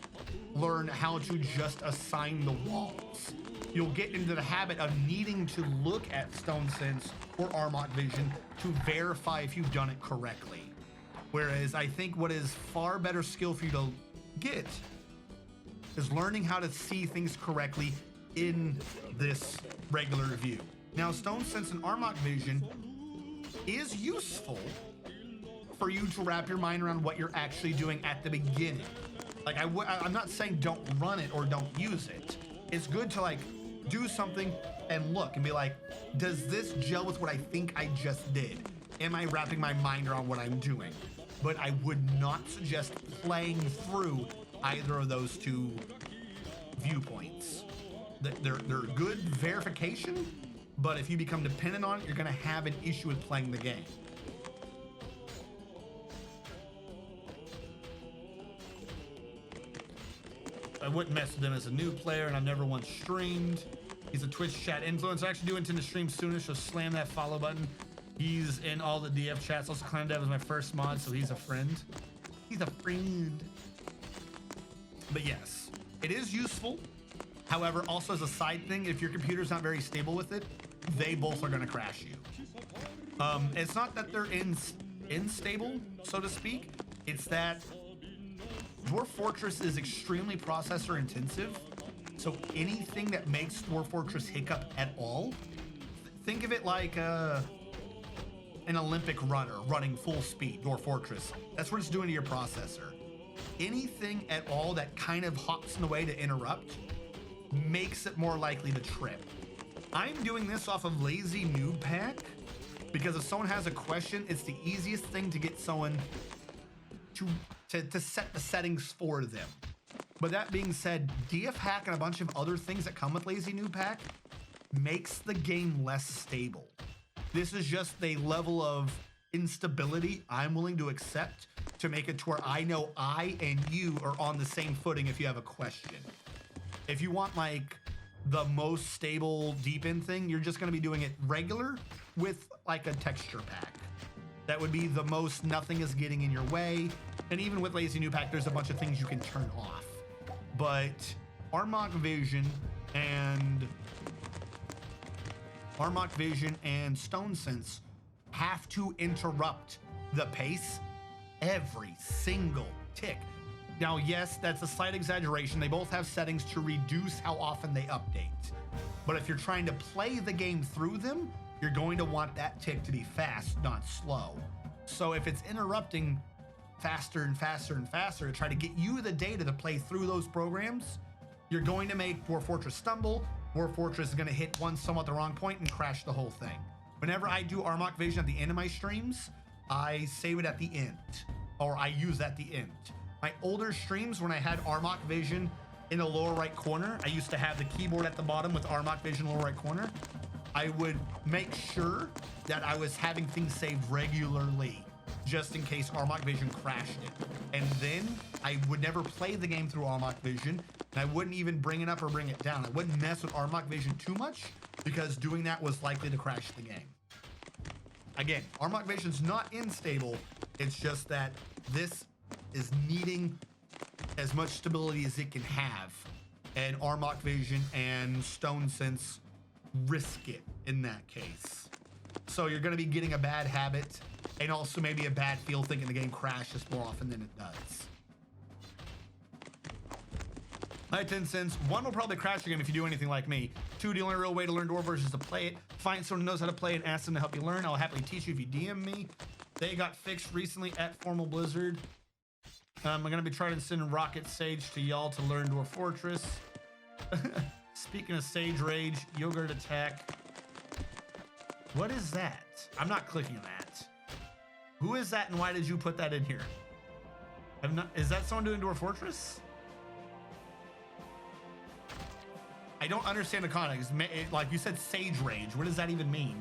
learn how to just assign the walls. You'll get into the habit of needing to look at StoneSense or Armok Vision to verify if you've done it correctly. Whereas I think what is far better skill for you to get is learning how to see things correctly in this regular view. Now, StoneSense and Armok Vision is useful for you to wrap your mind around what you're actually doing at the beginning. Like I'm not saying don't run it or don't use it. It's good to like do something and look and be like, does this gel with what I think I just did? Am I wrapping my mind around what I'm doing? But I would not suggest playing through either of those two viewpoints. They're good verification, but if you become dependent on it, you're gonna have an issue with playing the game. I wouldn't mess with him as a new player, and I've never once streamed. He's a Twitch chat influencer. I actually do intend to stream soonish, so slam that follow button. He's in all the DF chats. Also, Clan Dev is my first mod, so he's a friend. He's a friend. But yes, it is useful. However, also as a side thing, if your computer's not very stable with it, they both are going to crash you. It's not that they're unstable, so to speak. It's that Dwarf Fortress is extremely processor intensive, so anything that makes Dwarf Fortress hiccup at all, think of it like an Olympic runner running full speed, Dwarf Fortress. That's what it's doing to your processor. Anything at all that kind of hops in the way to interrupt makes it more likely to trip. I'm doing this off of Lazy Noob Pack because if someone has a question, it's the easiest thing to get someone to set the settings for them. But that being said, DF Hack and a bunch of other things that come with Lazy Noob Pack makes the game less stable. This is just a level of instability I'm willing to accept to make it to where I know I and you are on the same footing if you have a question. If you want like the most stable deep in thing, you're just going to be doing it regular with like a texture pack. That would be the most nothing is getting in your way. And even with Lazy Noob Pack, there's a bunch of things you can turn off. But Armok Vision and StoneSense have to interrupt the pace every single tick. Now, yes, that's a slight exaggeration. They both have settings to reduce how often they update. But if you're trying to play the game through them, you're going to want that tick to be fast, not slow. So if it's interrupting faster and faster and faster to try to get you the data to play through those programs, you're going to make Dwarf Fortress stumble. Dwarf Fortress is going to hit one somewhat the wrong point and crash the whole thing. Whenever I do Armok Vision at the end of my streams, I save it at the end, or I use at the end. My older streams, when I had Armok Vision in the lower right corner, I used to have the keyboard at the bottom with Armok Vision lower right corner. I would make sure that I was having things saved regularly, just in case Armok Vision crashed it. And then I would never play the game through Armok Vision, and I wouldn't even bring it up or bring it down. I wouldn't mess with Armok Vision too much, because doing that was likely to crash the game. Again, Armok Vision's not unstable, it's just that this is needing as much stability as it can have, and Armok Vision and StoneSense risk it in that case. So you're going to be getting a bad habit and also maybe a bad feel thinking the game crashes more often than it does. My 10 cents. 1, will probably crash your game if you do anything like me. 2, the only real way to learn Dwarf is to play it. Find someone who knows how to play it and ask them to help you learn. I'll happily teach you if you DM me. They got fixed recently at Formal Blizzard. I'm going to be trying to send Rocket Sage to y'all to learn Dwarf Fortress. Speaking of Sage Rage, Yogurt Attack. What is that? I'm not clicking that. Who is that and why did you put that in here? Is that someone doing Dwarf Fortress? I don't understand the context. Like you said, Sage Rage. What does that even mean?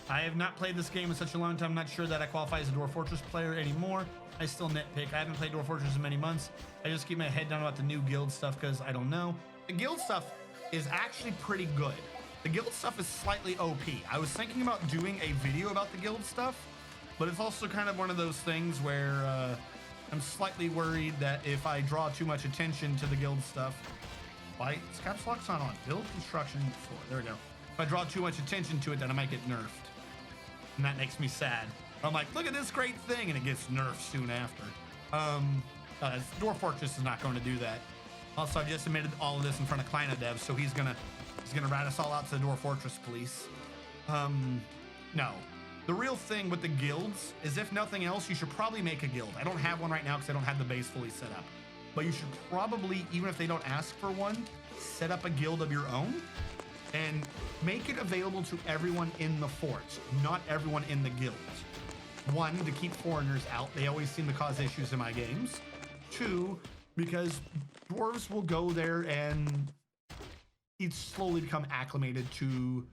I have not played this game in such a long time. I'm not sure that I qualify as a Dwarf Fortress player anymore. I still nitpick. I haven't played Dwarf Fortress in many months. I just keep my head down about the new guild stuff because I don't know. The guild stuff is actually pretty good. The guild stuff is slightly OP. I was thinking about doing a video about the guild stuff, but it's also kind of one of those things where I'm slightly worried that if I draw too much attention to the guild stuff, why? Caps lock's not on. Build construction 4. There we go. If I draw too much attention to it, then I might get nerfed. And that makes me sad. I'm like, look at this great thing, and it gets nerfed soon after. Dwarf Fortress is not going to do that. Also, I just admitted all of this in front of Kleina Dev, so he's gonna rat us all out to the Dwarf Fortress police. No. The real thing with the guilds is, if nothing else, you should probably make a guild. I don't have one right now because I don't have the base fully set up. But you should probably, even if they don't ask for one, set up a guild of your own and make it available to everyone in the fort, not everyone in the guild. 1, to keep foreigners out. They always seem to cause issues in my games. 2, because dwarves will go there and he'd slowly become acclimated to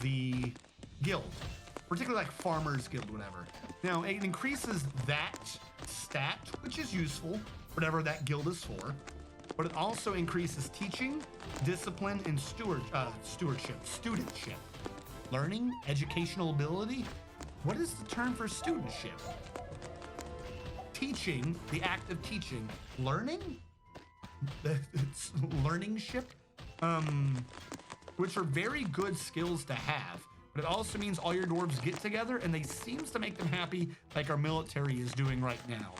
the guild, particularly like farmers guild, whatever. Now it increases that stat, which is useful, whatever that guild is for, but it also increases teaching, discipline, and studentship, learning, educational ability. What is the term for studentship? Teaching, the act of teaching, learning, it's learningship, which are very good skills to have. But it also means all your dwarves get together and they seems to make them happy, like our military is doing right now.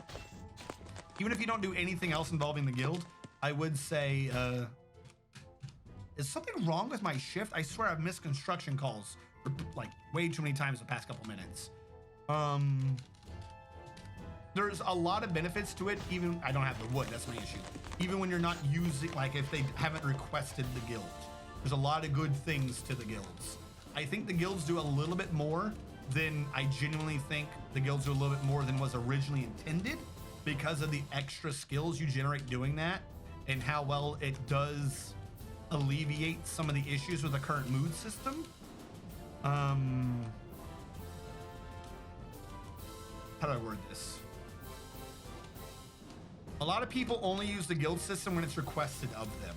Even if you don't do anything else involving the guild, I would say, is something wrong with my shift? I swear I've missed construction calls for like way too many times the past couple minutes. There's a lot of benefits to it. Even I don't have the wood, that's my issue. Even when you're not using, like if they haven't requested the guild, there's a lot of good things to the guilds. I think the guilds do a little bit more than I genuinely think the guilds do a little bit more than was originally intended, because of the extra skills you generate doing that and how well it does alleviate some of the issues with the current mood system. How do I word this? A lot of people only use the guild system when it's requested of them.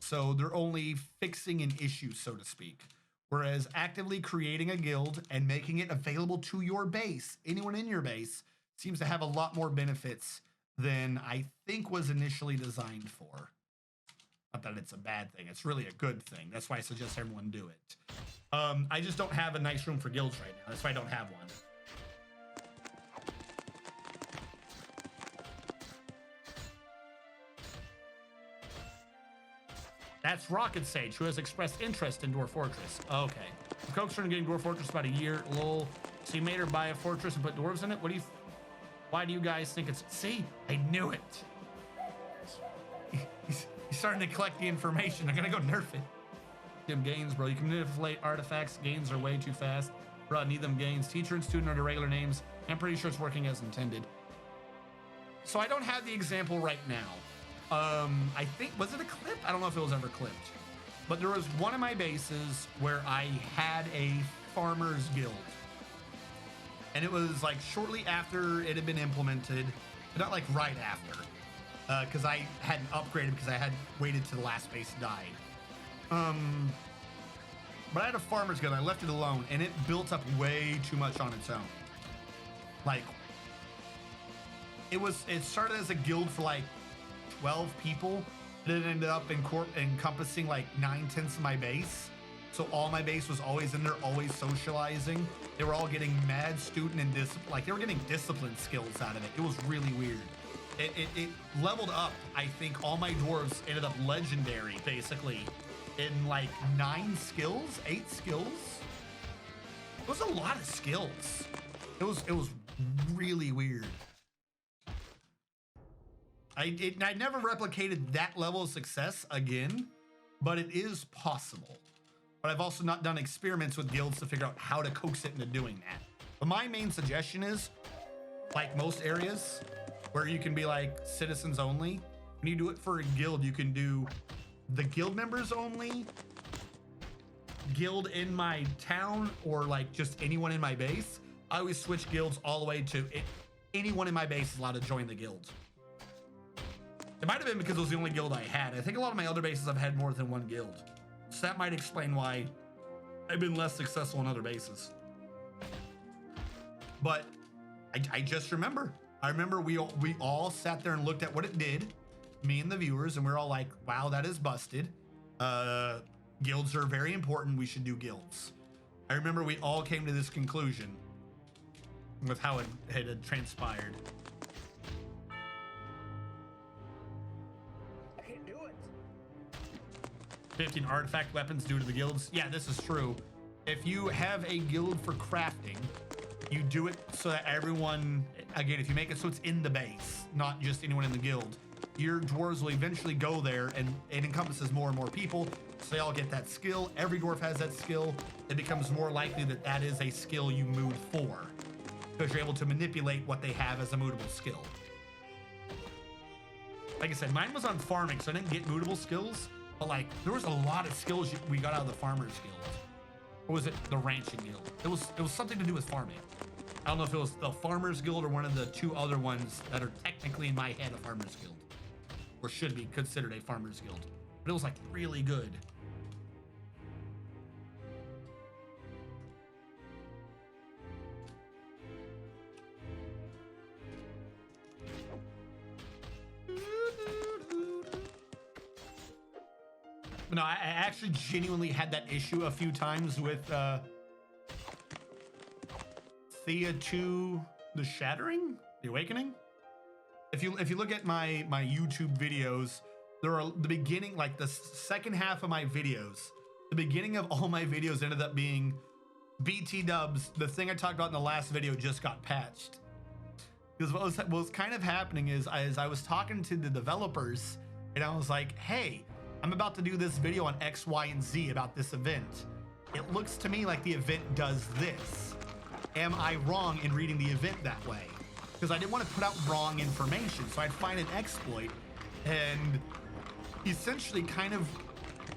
So they're only fixing an issue, so to speak. Whereas actively creating a guild and making it available to your base, anyone in your base, seems to have a lot more benefits than I think was initially designed for. Not that it's a bad thing, it's really a good thing. That's why I suggest everyone do it. I just don't have a nice room for guilds right now. That's why I don't have one. That's Rocket Sage, who has expressed interest in Dwarf Fortress. Okay. The coaxed her into getting Dwarf Fortress about a year. Lol. So you made her buy a fortress and put dwarves in it? What do you... Why do you guys think it's... See? I knew it. He's starting to collect the information. I'm gonna go nerf it. Them gains, bro. You can manipulate artifacts. Gains are way too fast. Bro, I need them gains. Teacher and student are the regular names. I'm pretty sure it's working as intended. So I don't have the example right now. I think, was it a clip? I don't know if it was ever clipped. But there was one of my bases where I had a farmer's guild. And it was like shortly after it had been implemented, but not like right after. Because I hadn't upgraded because I had waited till the last base died. But I had a farmer's guild, I left it alone, and it built up way too much on its own. Like, it started as a guild for like 12 people, and it ended up encompassing like 9/10 of my base. So all my base was always in there, always socializing. They were all getting mad student and like they were getting discipline skills out of it. It was really weird. It leveled up. I think all my dwarves ended up legendary, basically, in like 9 skills, 8 skills. It was a lot of skills. It was really weird. I never replicated that level of success again, but it is possible. But I've also not done experiments with guilds to figure out how to coax it into doing that. But my main suggestion is, like most areas where you can be like citizens only, when you do it for a guild, you can do the guild members only, guild in my town or like just anyone in my base, I always switch guilds all the way to it. Anyone in my base is allowed to join the guild. It might have been because it was the only guild I had. I think a lot of my other bases I've had more than one guild. So that might explain why I've been less successful in other bases. But I just remember. I remember we all sat there and looked at what it did, me and the viewers, and we're all like, wow, that is busted. Guilds are very important. We should do guilds. I remember we all came to this conclusion with how it had transpired. I can do it. 15 artifact weapons due to the guilds. Yeah, this is true. If you have a guild for crafting, you do it so that everyone, again, if you make it so it's in the base, not just anyone in the guild, your dwarves will eventually go there, and it encompasses more and more people, so they all get that skill. Every dwarf has that skill. It becomes more likely that that is a skill you move for, because you're able to manipulate what they have as a movable skill. Like I said, mine was on farming, so I didn't get movable skills, but like there was a lot of skills we got out of the farmers guild. Or was it the ranching guild? It was something to do with farming. I don't know if it was the farmers guild or one of the two other ones that are technically in my head a farmers guild, or should be considered a farmers guild, but it was like really good. No, I actually genuinely had that issue a few times with Thea 2, The Shattering, The Awakening. If you look at my YouTube videos, there are the beginning, like the second half of my videos, the beginning of all my videos ended up being BT dubs. The thing I talked about in the last video just got patched. Because what was kind of happening is I was talking to the developers, and I was like, hey, I'm about to do this video on X, Y, and Z about this event. It looks to me like the event does this. Am I wrong in reading the event that way? Because I didn't want to put out wrong information, so I'd find an exploit and essentially kind of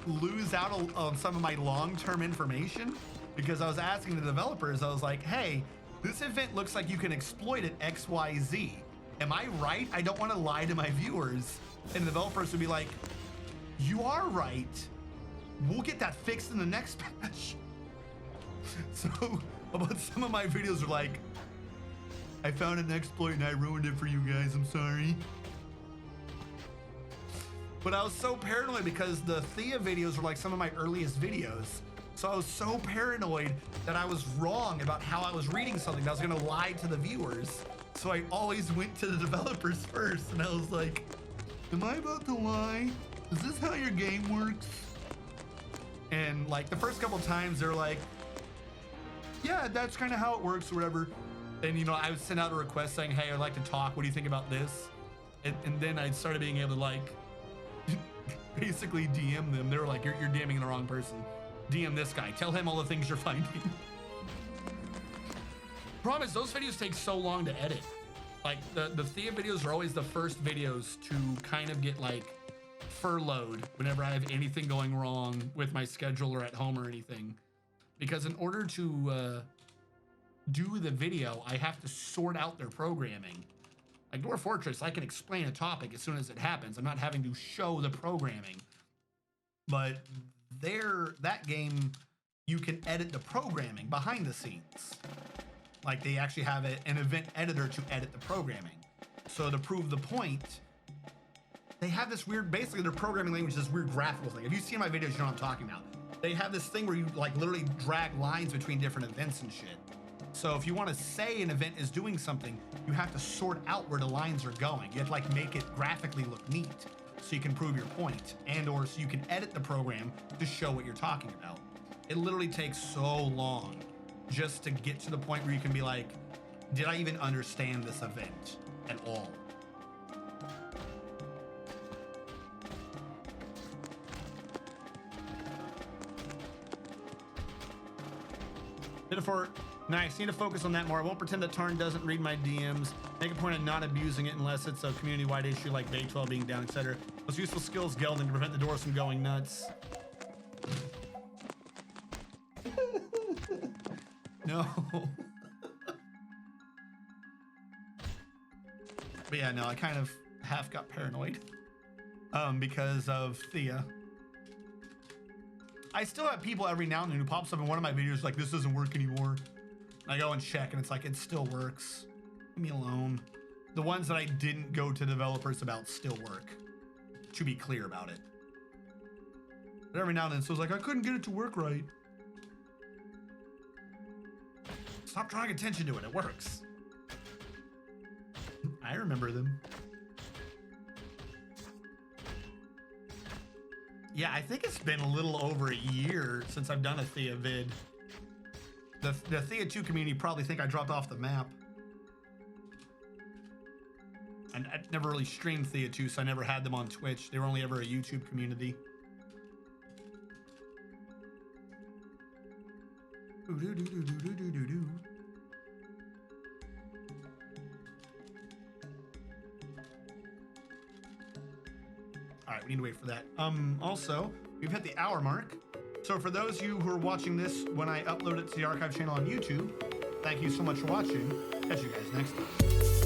lose out on some of my long-term information, because I was asking the developers, I was like, hey, this event looks like you can exploit it X, Y, Z. Am I right? I don't want to lie to my viewers. And the developers would be like, you are right. We'll get that fixed in the next patch. So about some of my videos are like, I found an exploit and I ruined it for you guys, I'm sorry. But I was so paranoid because the Thea videos were like some of my earliest videos. So I was so paranoid that I was wrong about how I was reading something, that I was gonna lie to the viewers. So I always went to the developers first, and I was like, am I about to lie? Is this how your game works? And like the first couple times they're like, yeah, that's kind of how it works or whatever. And you know, I would send out a request saying, hey, I'd like to talk. What do you think about this? And then I started being able to like basically DM them. They were like, you're DMing the wrong person. DM this guy. Tell him all the things you're finding. Problem is, those videos take so long to edit. Like the Thea videos are always the first videos to kind of get like furloughed whenever I have anything going wrong with my schedule or at home or anything. Because in order to do the video, I have to sort out their programming. Like Dwarf Fortress, I can explain a topic as soon as it happens. I'm not having to show the programming. But that game, you can edit the programming behind the scenes. Like they actually have an event editor to edit the programming. So to prove the point, they have this weird, basically their programming language is this weird graphical thing. If you've seen my videos, you know what I'm talking about. They have this thing where you like literally drag lines between different events and shit. So if you want to say an event is doing something, you have to sort out where the lines are going. You have to like make it graphically look neat so you can prove your point, and or so you can edit the program to show what you're talking about. It literally takes so long just to get to the point where you can be like, did I even understand this event at all? For nice, need to focus on that more. I won't pretend that Tarn doesn't read my DMs. Make a point of not abusing it unless it's a community-wide issue like day 12 being down, etc. Most useful skills gelding to prevent the doors from going nuts. no. But yeah, no, I kind of half got paranoid because of Thea. I still have people every now and then who pops up in one of my videos like, this doesn't work anymore. I go and check and it's like, it still works. Leave me alone. The ones that I didn't go to developers about still work. To be clear about it. But every now and then, so it's like, I couldn't get it to work right. Stop drawing attention to it, it works. I remember them. Yeah, I think it's been a little over a year since I've done a Thea vid. The Thea 2 community probably think I dropped off the map. And I never really streamed Thea 2, so I never had them on Twitch. They were only ever a YouTube community. All right, we need to wait for that. Also, we've hit the hour mark. So for those of you who are watching this when I upload it to the archive channel on YouTube, thank you so much for watching. Catch you guys next time.